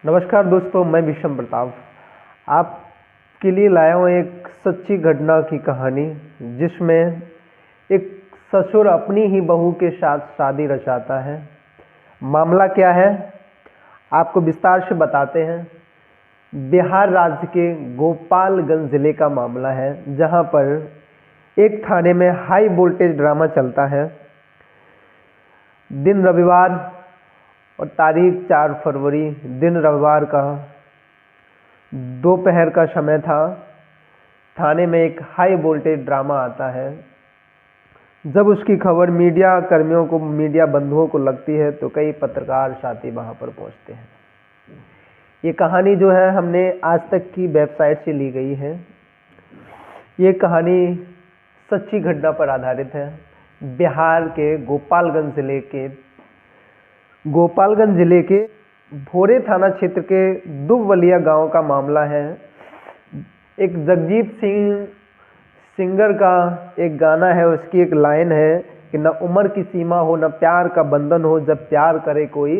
नमस्कार दोस्तों, मैं विषम प्रताप आपके लिए लाया हूँ एक सच्ची घटना की कहानी, जिसमें एक ससुर अपनी ही बहू के साथ शादी रचाता है। मामला क्या है, आपको विस्तार से बताते हैं। बिहार राज्य के गोपालगंज जिले का मामला है, जहाँ पर एक थाने में हाई वोल्टेज ड्रामा चलता है। दिन रविवार और तारीख 4 फरवरी, दिन रविवार का दोपहर का समय था। थाने में एक हाई वोल्टेज ड्रामा आता है। जब उसकी खबर मीडिया कर्मियों को, मीडिया बंधुओं को लगती है, तो कई पत्रकार साथी वहां पर पहुंचते हैं। ये कहानी जो है, हमने आज तक की वेबसाइट से ली गई है। ये कहानी सच्ची घटना पर आधारित है। बिहार के गोपालगंज जिले के भोरे थाना क्षेत्र के दुबवलिया गांव का मामला है। एक जगजीत सिंह सिंगर का एक गाना है, उसकी एक लाइन है कि न उम्र की सीमा हो, न प्यार का बंधन हो, जब प्यार करे कोई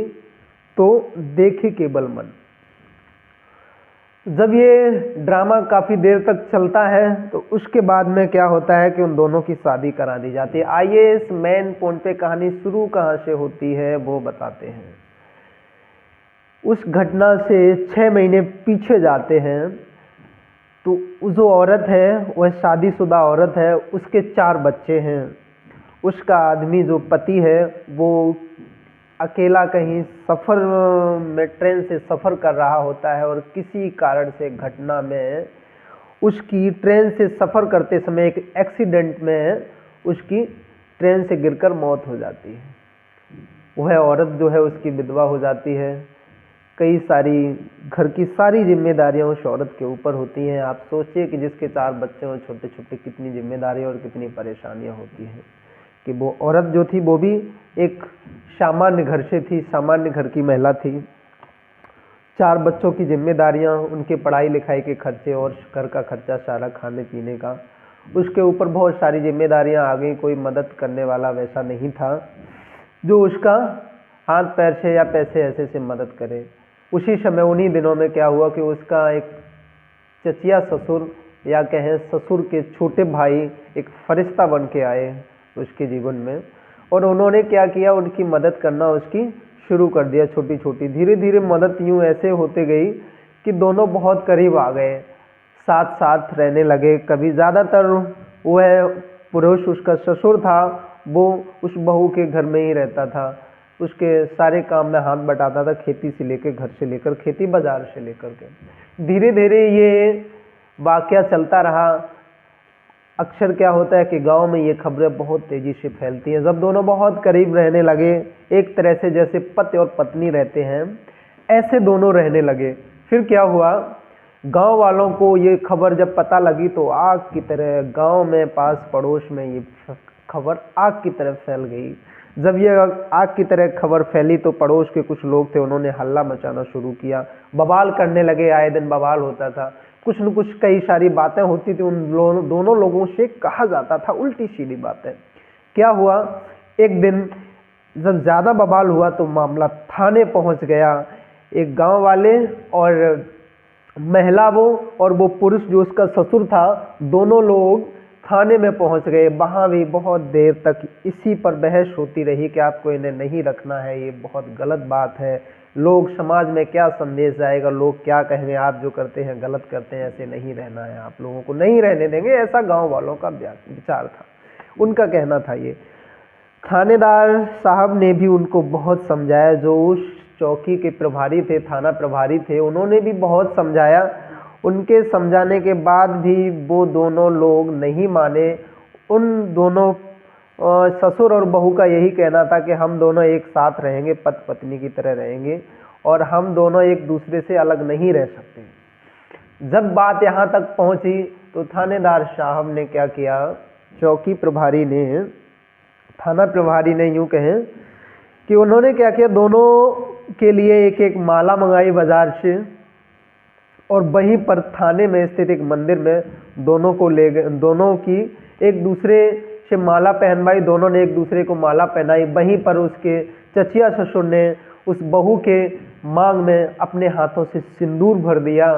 तो देखे केवल मन। जब ये ड्रामा काफ़ी देर तक चलता है, तो उसके बाद में क्या होता है कि उन दोनों की शादी करा दी जाती है। आइए इस मेन पॉइंट पे कहानी शुरू कहाँ से होती है वो बताते हैं। उस घटना से 6 महीने पीछे जाते हैं, तो जो औरत है वह शादीशुदा औरत है, उसके 4 बच्चे हैं। उसका आदमी जो पति है वो अकेला कहीं सफ़र में ट्रेन से सफ़र कर रहा होता है, और किसी कारण से घटना में उसकी ट्रेन से सफ़र करते समय एक एक्सीडेंट में उसकी ट्रेन से गिरकर मौत हो जाती है। वह औरत जो है उसकी विधवा हो जाती है। कई सारी घर की सारी जिम्मेदारियां उस औरत के ऊपर होती हैं। आप सोचिए कि जिसके 4 बच्चे और छोटे छोटे, कितनी जिम्मेदारियां और कितनी परेशानियां होती हैं। कि वो औरत जो थी वो भी एक सामान्य घर से थी, सामान्य घर की महिला थी। 4 बच्चों की जिम्मेदारियां, उनके पढ़ाई लिखाई के खर्चे और घर का खर्चा सारा, खाने पीने का, उसके ऊपर बहुत सारी जिम्मेदारियां आ गई। कोई मदद करने वाला वैसा नहीं था जो उसका हाथ पैर से या पैसे ऐसे से मदद करे। उसी समय उन्हीं दिनों में क्या हुआ कि उसका एक चचिया ससुर, या कहें ससुर के छोटे भाई, एक फरिश्ता बन के आए उसके जीवन में। और उन्होंने क्या किया, उनकी मदद करना उसकी शुरू कर दिया। छोटी छोटी धीरे धीरे मदद यूँ ऐसे होते गई कि दोनों बहुत करीब आ गए, साथ साथ रहने लगे। कभी ज़्यादातर वह पुरुष, उसका ससुर था, वो उस बहू के घर में ही रहता था, उसके सारे काम में हाथ बटाता था, खेती से लेकर, घर से लेकर, खेती बाजार से लेकर के। धीरे धीरे ये वाकया चलता रहा। अक्सर क्या होता है कि गांव में ये खबरें बहुत तेजी से फैलती हैं। जब दोनों बहुत करीब रहने लगे, एक तरह से जैसे पति और पत्नी रहते हैं, ऐसे दोनों रहने लगे। फिर क्या हुआ, गांव वालों को ये खबर जब पता लगी, तो आग की तरह गांव में, पास पड़ोस में ये खबर आग की तरह फैल गई। जब ये आग की तरह खबर फैली, तो पड़ोस के कुछ लोग थे, उन्होंने हल्ला मचाना शुरू किया, बवाल करने लगे। आए दिन बवाल होता था, कुछ न कुछ कई सारी बातें होती थी। उन दोनों लोगों से कहा जाता था उल्टी सीधी बातें। क्या हुआ, एक दिन जब ज़्यादा बवाल हुआ तो मामला थाने पहुंच गया। एक गांव वाले और महिला वो, और वो पुरुष जो उसका ससुर था, दोनों लोग थाने में पहुंच गए। वहाँ भी बहुत देर तक इसी पर बहस होती रही कि आपको इन्हें नहीं रखना है, ये बहुत गलत बात है, लोग समाज में क्या संदेश जाएगा, लोग क्या कहेंगे, आप जो करते हैं गलत करते हैं, ऐसे नहीं रहना है, आप लोगों को नहीं रहने देंगे, ऐसा गांव वालों का विचार था, उनका कहना था ये। थानेदार साहब ने भी उनको बहुत समझाया, जो उस चौकी के प्रभारी थे, थाना प्रभारी थे, उन्होंने भी बहुत समझाया। उनके समझाने के बाद भी वो दोनों लोग नहीं माने। उन दोनों ससुर और बहू का यही कहना था कि हम दोनों एक साथ रहेंगे, पति पत्नी की तरह रहेंगे, और हम दोनों एक दूसरे से अलग नहीं रह सकते। जब बात यहाँ तक पहुँची, तो थानेदार साहब ने क्या किया, चौकी प्रभारी ने, थाना प्रभारी ने यूँ कहें कि उन्होंने क्या किया, दोनों के लिए एक एक माला मंगाई बाजार से, और वहीं पर थाने में स्थित एक मंदिर में दोनों को ले गए। दोनों की एक दूसरे से माला पहनवाई, दोनों ने एक दूसरे को माला पहनाई। वहीं पर उसके चचिया ससुर ने उस बहू के मांग में अपने हाथों से सिंदूर भर दिया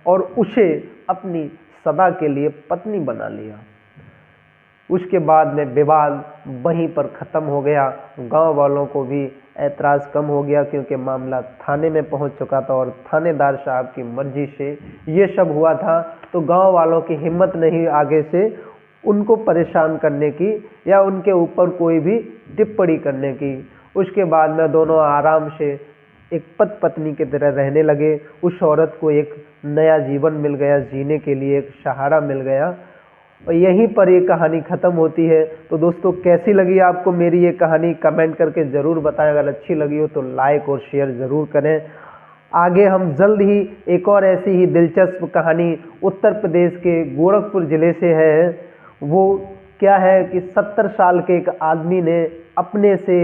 और उसे अपनी सदा के लिए पत्नी बना लिया। उसके बाद में विवाद वहीं पर ख़त्म हो गया। गांव वालों को भी ऐतराज़ कम हो गया क्योंकि मामला थाने में पहुंच चुका था और थानेदार साहब की मर्जी से ये सब हुआ था। तो गांव वालों की हिम्मत नहीं आगे से उनको परेशान करने की या उनके ऊपर कोई भी टिप्पणी करने की। उसके बाद में दोनों आराम से एक पति पत्नी की तरह रहने लगे। उस औरत को एक नया जीवन मिल गया, जीने के लिए एक सहारा मिल गया और यहीं पर ये कहानी ख़त्म होती है। तो दोस्तों कैसी लगी आपको मेरी ये कहानी कमेंट करके ज़रूर बताएं। अगर अच्छी लगी हो तो लाइक और शेयर ज़रूर करें। आगे हम जल्द ही एक और ऐसी ही दिलचस्प कहानी उत्तर प्रदेश के गोरखपुर ज़िले से है। वो क्या है कि 70 साल के एक आदमी ने अपने से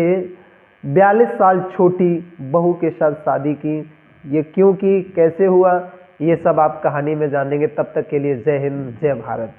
42 साल छोटी बहू के साथ शादी की। ये क्यों की, कैसे हुआ, ये सब आप कहानी में जानेंगे। तब तक के लिए जय हिंद, जय भारत।